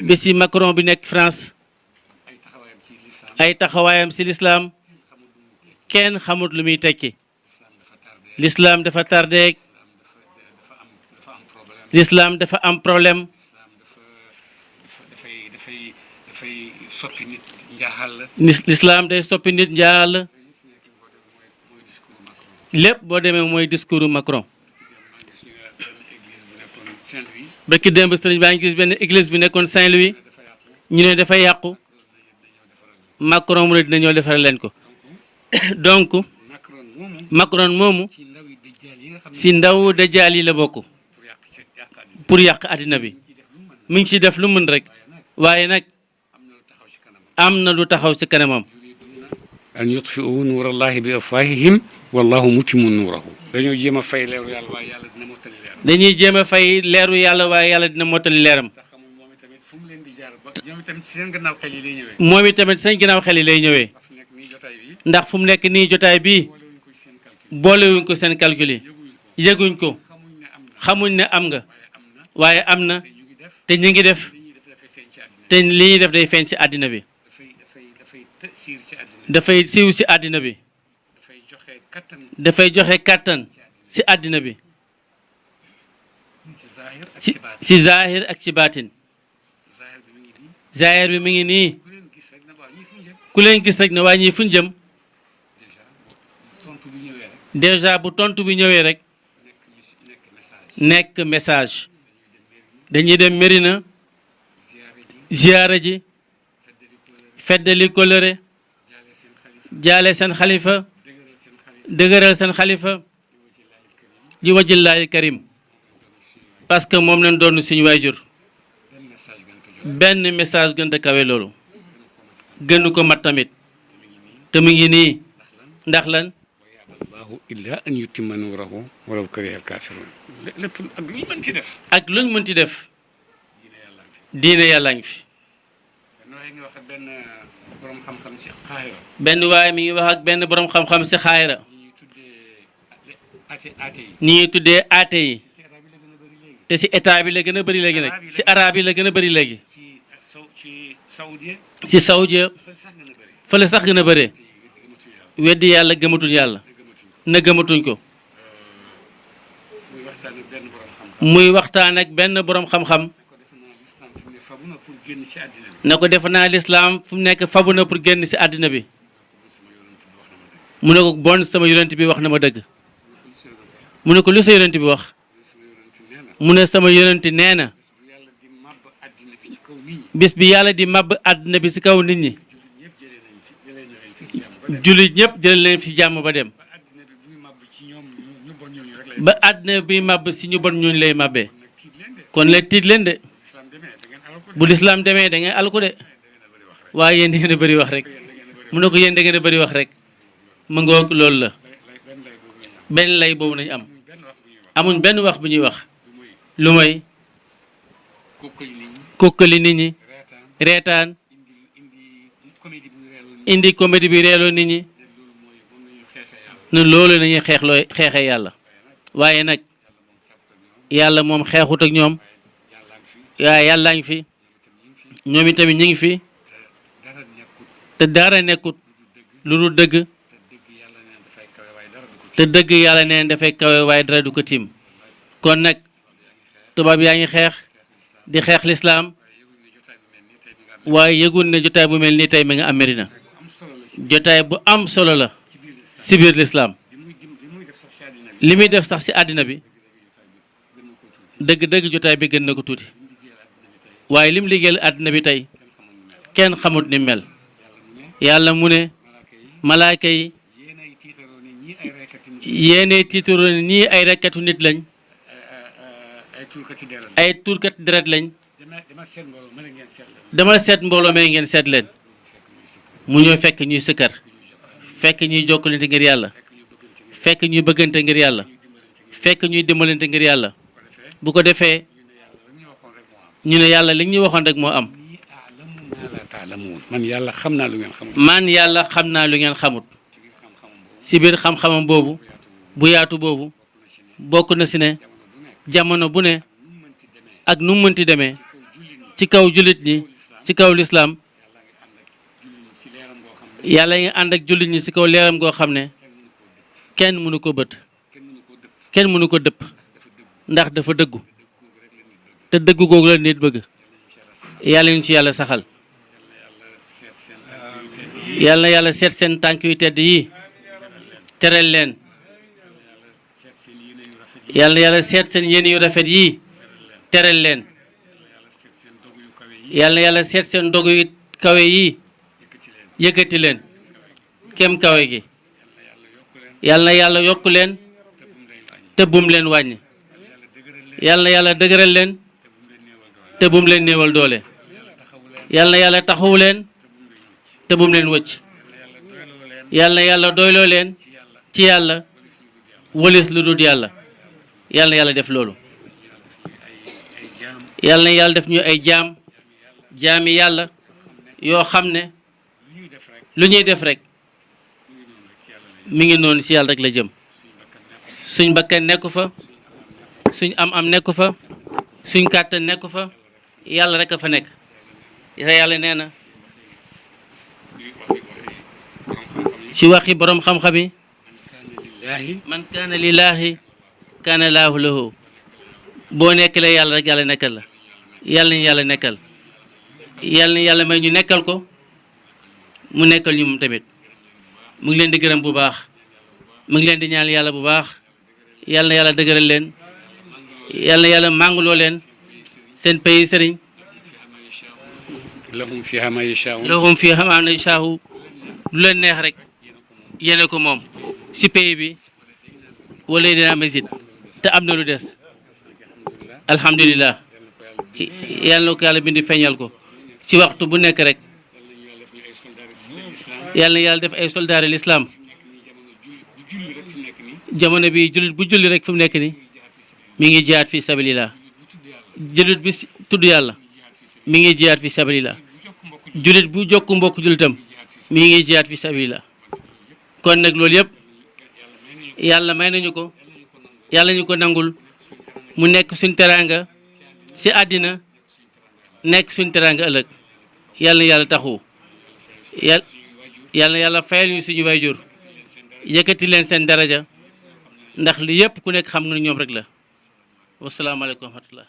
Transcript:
bi si Macron bi nekk France ay taxawaayam si l'islam kenn xamut lu muy tekki l'islam dafa tardé l'islam dafa am problème dafay soppi nit njaaxal la l'islam day soppi nit njaaxal la lépp boo demee mooy discours Macron bëkki démb sëriñ baa ngi gis benn église bi nekkoon Saint-Louis ñu ne dafay yàqu Macron mu ne dina ñëw defaral leen ko donc Macron moomu si ndaw dajjaal yi la bokk pour yàq àddina bi mi ngi ci def lu mën rek waaye nag am na lu taxaw ci kanamam an yutfi'u nuurallahi bi afwaahihim wallahu mutimmu nuurahu dañoo jéem a fay leeru yàlla waaye yàlla dina mottali leeram dañuy jéem a fay leeru yàlla waaye yàlla dina mottali leeram moom itamit seen ginnaaw xel yi lay ñëwee ndax fu mu nekk nii jotaay bii boolewuñ ko seen calcul yi yëguñ ko xamuñ ne am nga waaye am na te ñu ngi def te li ñuy def day feeñ ci àddina bi dafay siiw ci àddina bi dafay joxe kàttan ci àddina bi ci zahir ak ci baatin zahir bi mi ngi nii ku leen gis rek ne waa ñii fuñ jëm déjà bu tontu bi ñëwee rek nekk message dañuy dem Médina ziyaara ji feddali kóllëre jaale seen xalifa dëgëral seen xalifa ji wajillaahi karim parce que moom lañ doon suñu waajur benn message gën a kawe loolu gënu ko mat tamit te mu ngi nii ndax lan allahu illa an yutimma nuurahu walaw kariha al-kaafiruun lépp ak luñ mën ci def ak luñ mën ci def diine yàlla ngi fi benn waaye mi ngi wax ak benn borom xam-xam si xaayra ni ñuy tuddee aate yi te si état bi la gën a bëri léegi nag si arabe yi la gën a bëri léegi si saoudia fële sax gën a bëree weddi yàlla gëmatuñ yàlla na gëmatuñ ko muy waxtaan ak benn borom xam-xam na ko defe naa lislaam fu mu nekk fabu na pour génn si àddina bi mu ne ko bon sama yonent bi wax na ma dëgg mu ne ko lu sa yonent bi wax mu ne sama yonent nee na bis bi yàlla di màbb àddina bi si kaw nit ñi jullit ñëpp jël leen fi jàmm ba dem ba àddina bi màbb si ñu bon ñooñu lay màbbee kon leen tiit leen de bu lislaam demee da ngeen alku de waaye yéen da ngeen a bëri wax rek mu ne ko yéen da ngeen a bëri wax rek ma ngoog loolu la benn lay boobu nañu am amuñ benn wax bu ñuy wax lu mooy kokkali nit ñi reetaan indi comédie bi reeloo nit ñi ne loolu nañuy xeexee yàlla waaye nag yàlla moom xeexut ak ñoom waaye yàllaa ngi fi ñoom itamit ñu ngi fi te dara nekkut lu dul dëgg te dëgg yàlla neen dafay kawe waaye dara du ko tiim kon nag tubaab yaa ngi xeex di xeex lislaam waaye yëgul ne jotaay bu mel nii tey mi nga am Médina jotaay bu am solo la si biir lislaam li muy def sax si àddina bi dëgg-dëgg jotaay bi gën na ko tuuti waaye lim liggéeyal àddina bi tey kenn xamut ni mel yàlla mu ne malaaka yi yéene tiitaroo ne ñii ay rekkatu nit lañ ay tuurkat deret lañ dama seet mbooloo mee ngeen seet leen mu ñëw fekk ñuy sëkkar fekk ñuy jokkalante ngir yàlla fekk ñuy bëggante ngir yàlla fekk ñuy dimbalante ngir yàlla bu ko defee ñu ne yàlla li ñu waxoon rek moo am man yàlla xam naa lu ngeen xamut man yàlla xam naa lu ngeen xamut si biir xam-xamam boobu bu yaatu boobu bokk na si ne jamono bu ne ak nu mu mënti demee ci kaw jullit ñi ci kaw lislaam yàlla ngi ànd ak jullit ñi ci kaw leeram goo xam ne kenn mënu ko bët kenn mënu ko dëpp ndax dafa dëggu te dëggu googu la nit bëgg yàlla ñu ci yàlla saxal yàlla na yàlla seet seen tànk yu tedd yi teral leen yàlla na yàlla seet seen yéene yu rafet yi teral leen yàlla na yàlla seet seen dogu yu kawe yi yëkkati leen kem kawe gi yàlla na yàlla yokk leen te bum leen wàññi yàlla na yàlla dëgëral leen te bum leen néewal doole yàlla na yàlla taxawu leen te bum leen wëcc yàlla na yàlla doyloo leen ci yàlla wëlis lu dul yàlla yàlla na yàlla def loolu yàlla na yàlla def ñu ay jaami yàlla yoo xam ne lu ñuy def rek mi ngi noonu ci yàlla rek la jëm suñ bakkan nekku fa suñ am nekku fa suñ kàttan nekku fa yàlla rek a fa nekk yàlla nee na ci waxi boroom xam-xam yi man kaana lillaahi kaana laahu lahu boo nekkalee yàlla rek yàlla nekkal la yàlla nañu yàlla nekkal yàlla na yàlla may ñu nekkal ko mu nekkal ñu moom tamit mu ngi leen di gërëm bu baax mu ngi leen di ñaan yàlla bu baax yàlla na yàlla dëgëral leen yàlla na yàlla mànguloo leen seen pays sëriñ lahum fiha ma yashaa'un lu leen neex rek yéene ko moom si pays bi wala dina mesit te am na lu des alhamdulilah yàlla na ko yàlla bindi feeñal ko ci waxtu bu nekk rek yàlla na yàlla def ay soldaari l'islam jamono bi jullit bu julli rek fi mu nekk ni mi ngi jihaad fi sabilillah jullit bi tudd yàlla mi ngi jihaad fi sabilillah jullit bu jokku mbokk jullitam mi ngi jihaad fi sabilillah kon nag loolu yëpp yàlla may nañu ko yàlla ñu ko nangul mu nekk suñ teraanga ci àddina nekk suñ teraanga ëllëg yàlla na yàlla taxu yàlla na yàlla fayal ñu suñu wayjur yëkkati leen seen daraja ndax li yëpp ku nekk xam nga ne ñoom rek la wasalaamaaleykum wa rahmatullah